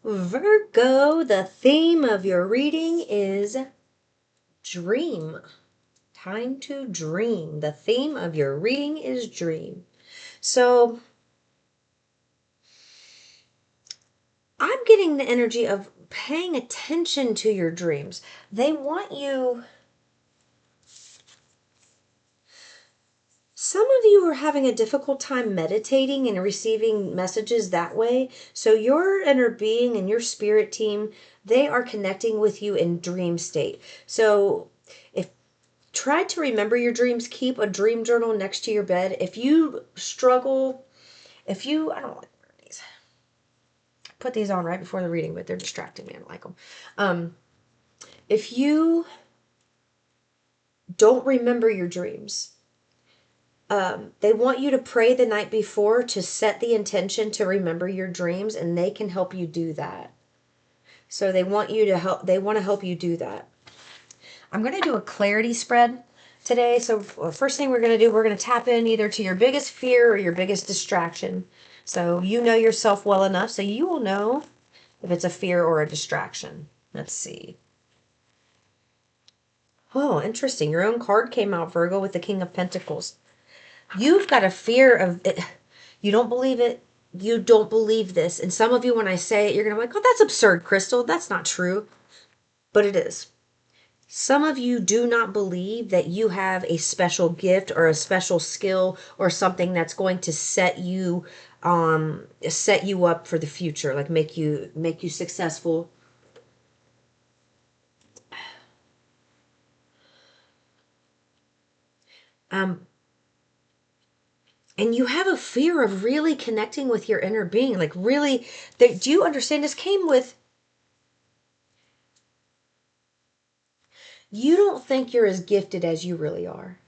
Virgo, the theme of your reading is dream. Time to dream. The theme of your reading is dream. So I'm getting the energy of paying attention to your dreams. They want you. Some of you are having a difficult time meditating and receiving messages that way. So your inner being and your spirit team, they are connecting with you in dream state. So if try to remember your dreams, keep a dream journal next to your bed. If you struggle, I don't like wearing these. Put these on right before the reading, but they're distracting me. I don't like them. If you don't remember your dreams, they want you to pray the night before to set the intention to remember your dreams, and they can help you do that. So they want to help you do that. I'm going to do a clarity spread today. So first thing we're going to do, we're going to tap in either to your biggest fear or your biggest distraction. So you know yourself well enough so you will know if it's a fear or a distraction. Let's see. Oh, interesting. Your own card came out, Virgo, with the King of Pentacles. You've got a fear of it. You don't believe it. You don't believe this. And some of you, when I say it, you're going to be like, oh, that's absurd, Crystal. That's not true. But it is. Some of you do not believe that you have a special gift or a special skill or something that's going to set you up for the future, like make you successful. And you have a fear of really connecting with your inner being, like really. Do you understand? This came with. You don't think you're as gifted as you really are,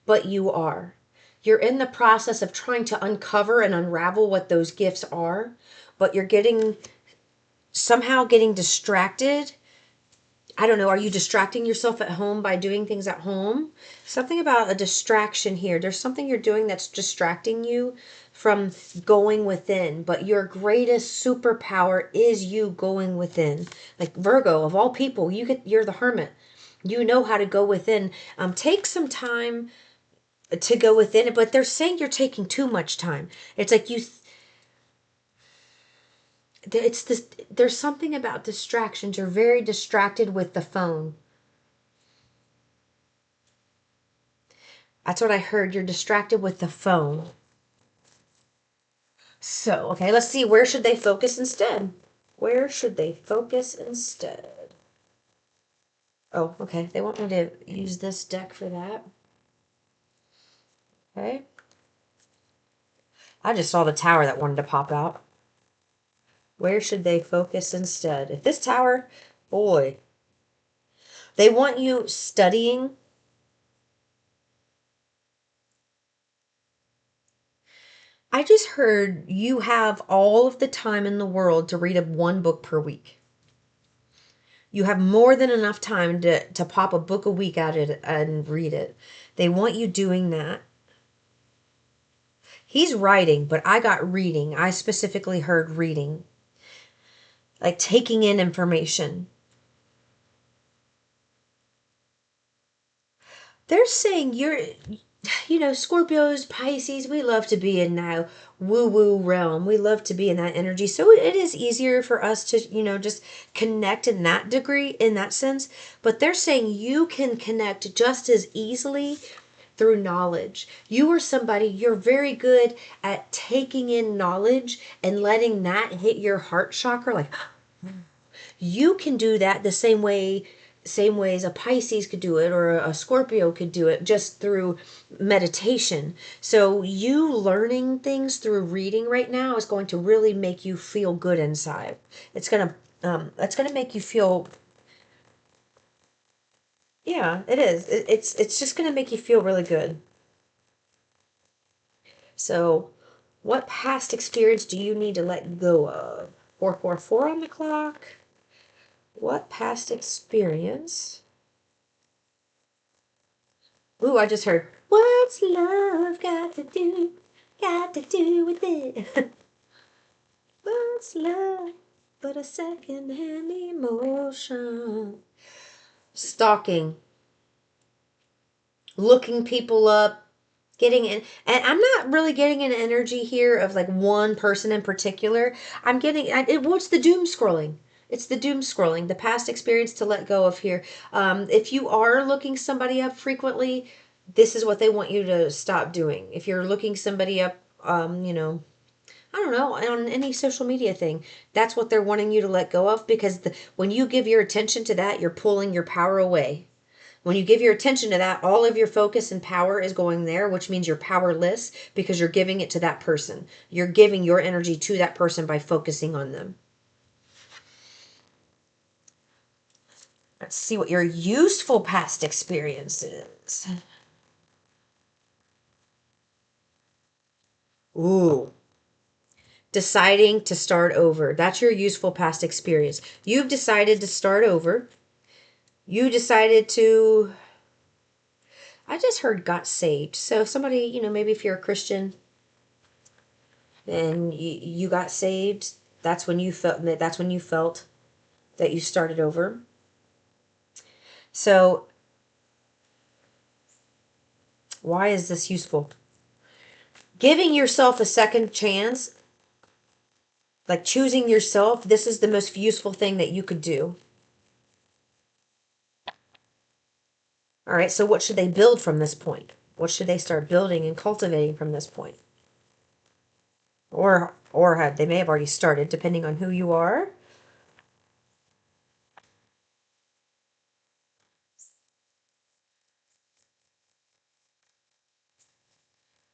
but you are. You're in the process of trying to uncover and unravel what those gifts are, but you're somehow getting distracted. I don't know, are you distracting yourself at home by doing things at home? Something about a distraction here. There's something you're doing that's distracting you from going within, but your greatest superpower is you going within. Like Virgo, of all people, you're the hermit. You know how to go within. Take some time to go within it, but they're saying you're taking too much time. It's like it's this. There's something about distractions. You're very distracted with the phone. That's what I heard. You're distracted with the phone. So, okay, let's see. Where should they focus instead? Where should they focus instead? Oh, okay. They want me to use this deck for that. Okay. I just saw the tower that wanted to pop out. Where should they focus instead? If this tower, boy, they want you studying. I just heard you have all of the time in the world to read one book per week. You have more than enough time to pop a book a week at it and read it. They want you doing that. He's writing, but I got reading. I specifically heard reading. Like taking in information. They're saying Scorpios, Pisces, we love to be in that woo-woo realm. We love to be in that energy. So it is easier for us to, just connect in that degree, in that sense. But they're saying you can connect just as easily through knowledge. You are somebody, you're very good at taking in knowledge and letting that hit your heart chakra. Like, you can do that the same ways a Pisces could do it or a Scorpio could do it, just through meditation. So you learning things through reading right now is going to really make you feel good inside. It's gonna make you feel. Yeah, it is. It's just gonna make you feel really good. So, what past experience do you need to let go of? 444 on the clock. What past experience? Ooh, I just heard, what's love got to do with it? What's love but a second-hand emotion? Stalking, looking people up, getting in. And I'm not really getting an energy here of like one person in particular. I'm getting what's the doom scrolling. It's the doom scrolling, the past experience to let go of here. If you are looking somebody up frequently, this is what they want you to stop doing. If you're looking somebody up, I don't know, on any social media thing, that's what they're wanting you to let go of, because when you give your attention to that, you're pulling your power away. When you give your attention to that, all of your focus and power is going there, which means you're powerless because you're giving it to that person. You're giving your energy to that person by focusing on them. Let's see what your useful past experience is. Ooh. Deciding to start over. That's your useful past experience. You've decided to start over. You decided to... I just heard got saved. So somebody, maybe if you're a Christian and you got saved, that's when you felt that you started over. So why is this useful? Giving yourself a second chance, like choosing yourself, this is the most useful thing that you could do. All right, so what should they build from this point? What should they start building and cultivating from this point? Or they may have already started, depending on who you are.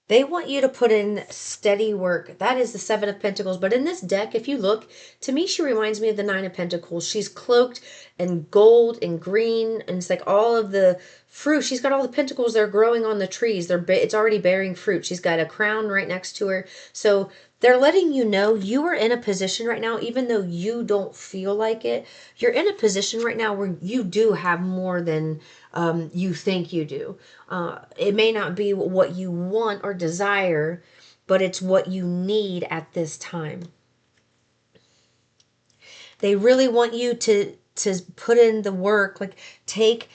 They want you to put in steady work. That is the Seven of Pentacles. But in this deck, if you look, to me, she reminds me of the Nine of Pentacles. She's cloaked in gold and green, and it's like all of the fruit. She's got all the pentacles that are growing on the trees. It's already bearing fruit. She's got a crown right next to her. So they're letting you know you are in a position right now, even though you don't feel like it. You're in a position right now where you do have more than you think you do. It may not be what you want or desire, but it's what you need at this time. They really want you to put in the work, like take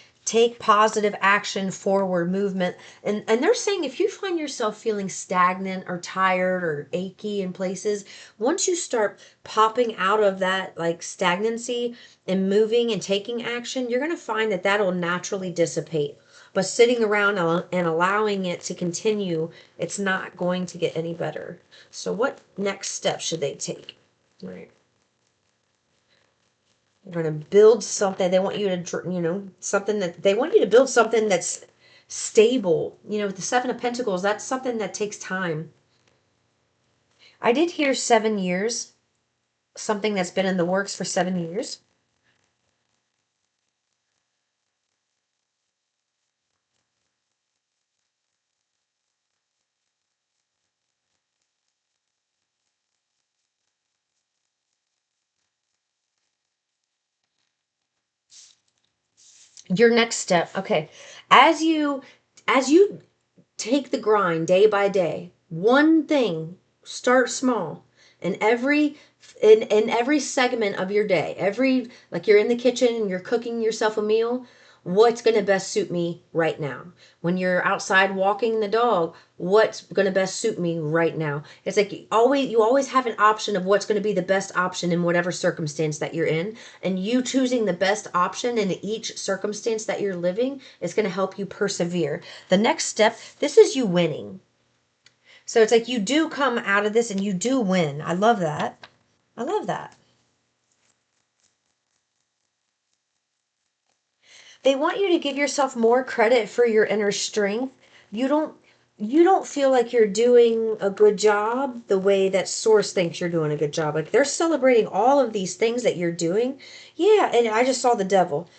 positive action, forward movement. And they're saying if you find yourself feeling stagnant or tired or achy in places, once you start popping out of that like stagnancy and moving and taking action, you're going to find that that'll naturally dissipate. But sitting around and allowing it to continue, it's not going to get any better. So what next step should they take? Right. They're going to build something. They want you to, something that they want you to build something that's stable. With the Seven of Pentacles, that's something that takes time. I did hear 7 years, something that's been in the works for 7 years. Your next step. Okay. As you take the grind day by day, one thing, start small. And in every segment of your day, like you're in the kitchen and you're cooking yourself a meal, what's going to best suit me right now? When you're outside walking the dog, what's going to best suit me right now? It's like you always have an option of what's going to be the best option in whatever circumstance that you're in, and you choosing the best option in each circumstance that you're living is going to help you persevere. The next step, this is you winning. So it's like you do come out of this and you do win. I love that. I love that. They want you to give yourself more credit for your inner strength. You don't feel like you're doing a good job the way that source thinks you're doing a good job. Like they're celebrating all of these things that you're doing. Yeah, and I just saw the devil.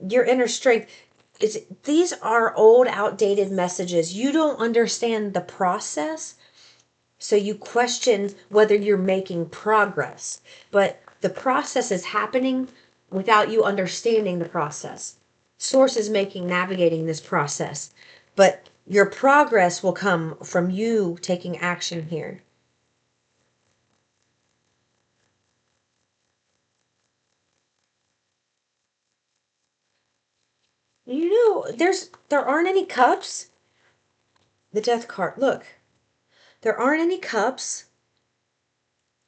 Your inner strength. These are old, outdated messages. You don't understand the process. So you question whether you're making progress. But the process is happening without you understanding the process. Source is navigating this process. But your progress will come from you taking action here. You know, there aren't any cups. The death card. Look, there aren't any cups.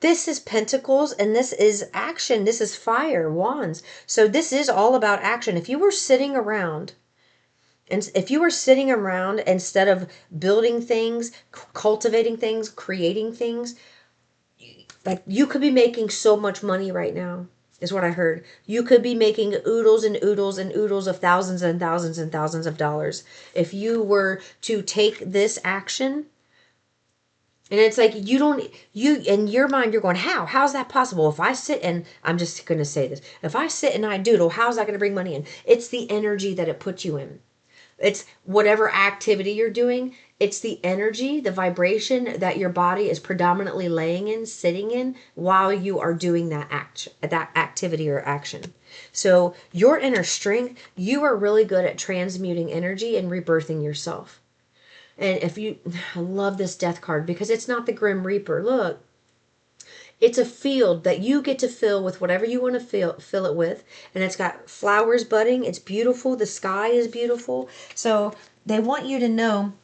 This is pentacles and this is action. This is fire, wands. So this is all about action. If you were sitting around, and if you were sitting around instead of building things, cultivating things, creating things, like you could be making so much money right now, is what I heard. You could be making oodles and oodles and oodles of thousands and thousands and thousands of dollars if you were to take this action. And it's like you in your mind, you're going, how's that possible? If I sit and, I'm just going to say this, if I sit and I doodle, how's that going to bring money in? It's the energy that it puts you in. It's whatever activity you're doing. It's the energy, the vibration that your body is predominantly laying in, sitting in, while you are doing that activity or action. So your inner strength, you are really good at transmuting energy and rebirthing yourself. And if you, I love this death card because it's not the Grim Reaper. Look, it's a field that you get to fill with whatever you want to fill it with. And it's got flowers budding. It's beautiful. The sky is beautiful. So they want you to know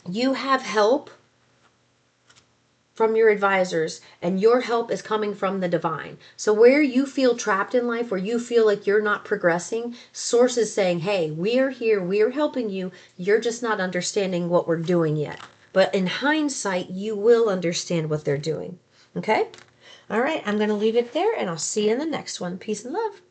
you have help from your advisors, and your help is coming from the divine. So where you feel trapped in life, where you feel like you're not progressing, source is saying, hey, we are here, we are helping you, you're just not understanding what we're doing yet. But in hindsight, you will understand what they're doing. Okay? All right, I'm going to leave it there, and I'll see you in the next one. Peace and love.